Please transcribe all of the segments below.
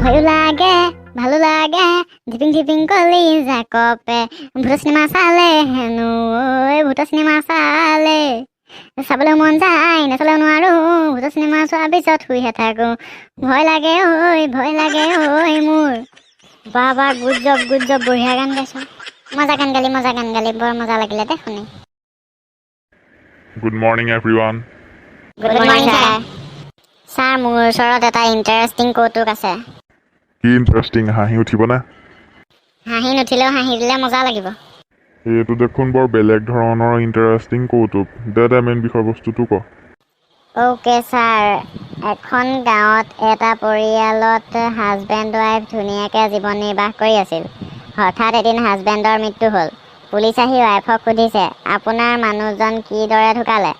ভয়ো লাগে ভালো লাগে ধিপিং ধিপিং কলি জাকপে ভূত চিনেমা চালে হেনো ভূত চিনেমা চালে চাবলৈ মন যায় নাচালেও নোৱাৰো ভূত চিনেমা চোৱাৰ পিছত শুইহে থাকো ভয় লাগে ঐ মোৰ বাবা গুড জব বঢ়িয়া গান গাইছ মজা গান গালি বৰ মজা লাগিলে দে শুনি Good morning, everyone. Good morning sir মোৰ ওচৰত এটা ইণ্টাৰেষ্টিং কৌতুক আছে কি ইণ্টাৰেষ্টিং হাঁহি উঠিবনে হাঁহি নুঠিলেও হাঁহি দিলে মজা লাগিব এইটো দেখোন বৰ বেলেগ ধৰণৰ ইণ্টাৰেষ্টিং কৌতুক দে মেইন বিষয়বস্তুটো ক অ'কে ছাৰ এখন গাঁৱত এটা পৰিয়ালত হাজবেণ্ড ৱাইফ ধুনীয়াকৈ জীৱন নিৰ্বাহ কৰি আছিল হঠাৎ এদিন হাজবেণ্ডৰ মৃত্যু হ'ল পুলিচ আহি ৱাইফক সুধিছে আপোনাৰ মানুহজন কিদৰে ঢুকালে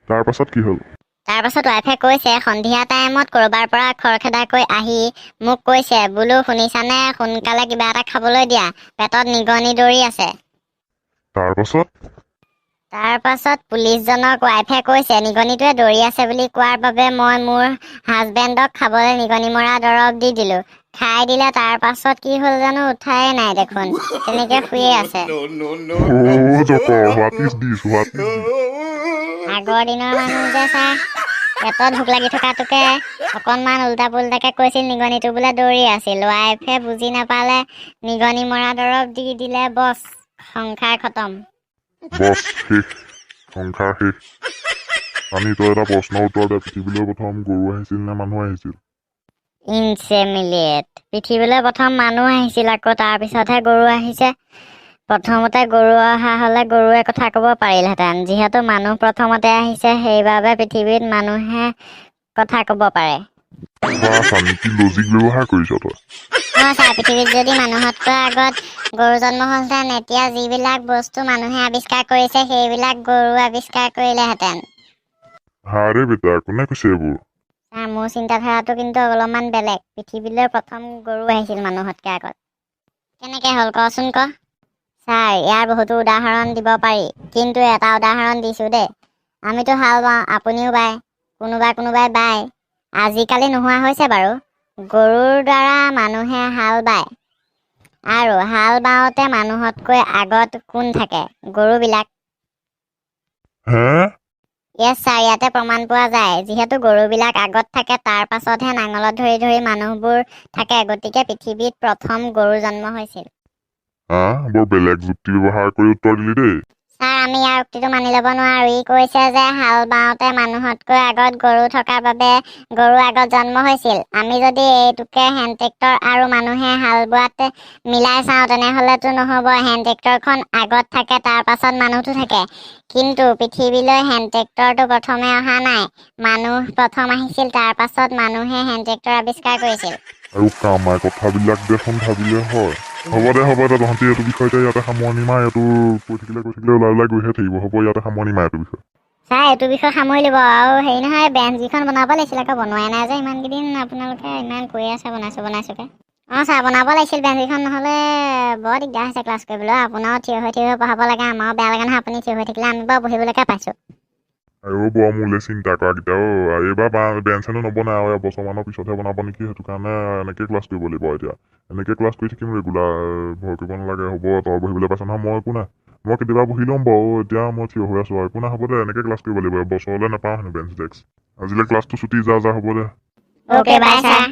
তাৰ পাছত কি হ'ল তাৰপাছত ৱাইফে কৈছে সন্ধিয়া টাইমত ক'ৰবাৰ পৰা খৰখেদাকৈ আহি মোক কৈছে বোলো শুনিছানে সোনকালে কিবা এটা খাবলৈ দিয়া পেটত নিগনি দৌৰি আছে তাৰ পাছত পুলিচজনক ৱাইফে কৈছে নিগনিটোৱে দৌৰি আছে বুলি কোৱাৰ বাবে মই মোৰ হাজবেণ্ডক খাবলৈ নিগনি মৰা দৰৱ দি দিলোঁ খাই দিলে তাৰ পাছত কি হ'ল জানো উঠাই নাই দেখোন তেনেকৈ শুয়ে আছে আগৰ দিনৰ মানুহ যে ছাৰ পেটত ভোক লাগি থকাটোকে অকণমান উল্টা পুল্টাকৈ কৈছিল নিগনিটো বোলে দৌৰি আছিল ৱাইফে বুজি নাপালে নিগনি মৰা দৰৱ দি দিলে বছ সংসাৰ খতম বছ শেষ সংসাৰ শেষ আমি তই এটা প্ৰশ্নৰ উত্তৰ দে পৃথিৱীলৈ প্ৰথম গৰু আহিছিল নে মানুহ আহিছিল ইনচেমিলিয়েট পৃথিৱীলৈ প্ৰথম মানুহ আহিছিল আকৌ তাৰপিছতহে গৰু আহিছে প্ৰথমতে গৰু অহা হ'লে গৰুৱে কথা ক'ব পাৰিলহেঁতেন যিহেতু মানুহ প্ৰথমতে আহিছে সেইবাবে পৃথিৱীত মানুহে কথা ক'ব পাৰে লজিক ব্যৱহাৰ কৰিছ তই ছাৰ পৃথিৱীত যদি মানুহতকৈ আগত গৰু জন্ম হ'লহেঁতেন এতিয়া যিবিলাক বস্তু মানুহে আৱিষ্কাৰ কৰিছে সেইবিলাক গৰু আৱিষ্কাৰ কৰিলেহেঁতেন হাৰে বেটা কোনে কৈছে এইবোৰ ছাৰ মোৰ চিন্তাধাৰাটো কিন্তু অলপমান বেলেগ পৃথিৱীলৈ প্ৰথম গৰু আহিছিল মানুহতকৈ আগত কেনেকৈ হ'ল কচোন ক ছাৰ ইয়াৰ বহুতো উদাহৰণ দিব পাৰি কিন্তু এটা উদাহৰণ দিছোঁ দেই আমিতো হাল বাওঁ আপুনিও বায় কোনোবাই বায় আজিকালি নোহোৱা হৈছে বাৰু গৰুৰ দ্বাৰা মানুহে হাল বায় আৰু হাল বাওঁতে মানুহতকৈ আগত কোন থাকে গৰুবিলাক য়েছ ছাৰ ইয়াতে প্ৰমাণ পোৱা যায় যিহেতু গৰুবিলাক আগত থাকে তাৰ পাছতহে নাঙলত ধৰি মানুহবোৰ থাকে গতিকে পৃথিৱীত প্ৰথম গৰু জন্ম হৈছিল বৰ বেলেগ যুক্তি ব্যৱহাৰ কৰি উত্তৰ দিলি দেই ছাৰ আমি ইয়াৰ উক্তিটো মানি ল'ব নোৱাৰোঁ ই কৈছে যে হাল বাওঁতে মানুহতকৈ আগত গৰু থকাৰ বাবে গৰু আগত জন্ম হৈছিল আমি যদি এইটোকে হেণ্ড ট্ৰেক্টৰ আৰু মানুহে হাল বোৱাত মিলাই চাওঁ তেনেহ'লেতো নহ'ব হেণ্ড ট্ৰেক্টৰখন আগত থাকে তাৰ পাছত মানুহটো থাকে কিন্তু পৃথিৱীলৈ হেণ্ড ট্ৰেক্টৰটো প্ৰথমে অহা নাই মানুহ প্ৰথম আহিছিল তাৰ পাছত মানুহে হেণ্ড ট্ৰেক্টৰ আৱিষ্কাৰ কৰিছিল আৰু কামাই কথাবিলাক দেখোন ভাবিলে হয় হ'ব দে তহঁতি এইটো বিষয়তে ইয়াতে সামৰণি মাৰ এইটো কৈ থাকিলে ওলাই গৈহে থাকিব হ'ব ইয়াতে সামৰণি মাৰ এইটো বিষয় ছাৰ এইটো বিষয় সামৰি ল'ব আৰু হেৰি নহয় বেঞ্চ যিখন বনাব লাগিছিল আকৌ বনোৱাই নাই যে ইমানকেইদিন আপোনালোকে ইমান কৈ আছে বনাইছোকে ছাৰ বনাব লাগিছিল বেঞ্চ যিখন নহ'লে বৰ দিগদাৰ হৈছে ক্লাছ কৰিবলৈ আপোনাৰো থিয় হৈ পঢ়াব লাগে আমাৰো বেয়া লাগে নহয় আপুনি থিয় হৈ থাকিলে আমি বাৰু বহিবলৈকে পাইছোঁ আৰু বৰ মোলৈ চিন্তা কৰাকেইটা এইবাৰ বেঞ্চ হেনো নবনাই আৰু এবছৰমানৰ পিছতহে বনাব নেকি সেইটো কাৰণে এনেকৈ ক্লাছ কৰিব লাগিব এতিয়া এনেকৈ ক্লাছ কৰি থাকিম ৰেগুলাৰ ভয় কৰিব নালাগে হ'ব তই বহিবলৈ পাইছ নহয় মই একো নাই মই কেতিয়াবা বহি ল'ম বাৰু এতিয়া মই থিয় হৈ আছোঁ আৰু একো নাই হ'ব দে এনেকৈ ক্লাছ কৰিব লাগিব এবছৰলৈ নাপাওঁ হেনো বেঞ্চ ডেস্ক আজিলৈ ক্লাছটো ছুটি যা হ'ব দে অ'কে বাই ছাৰ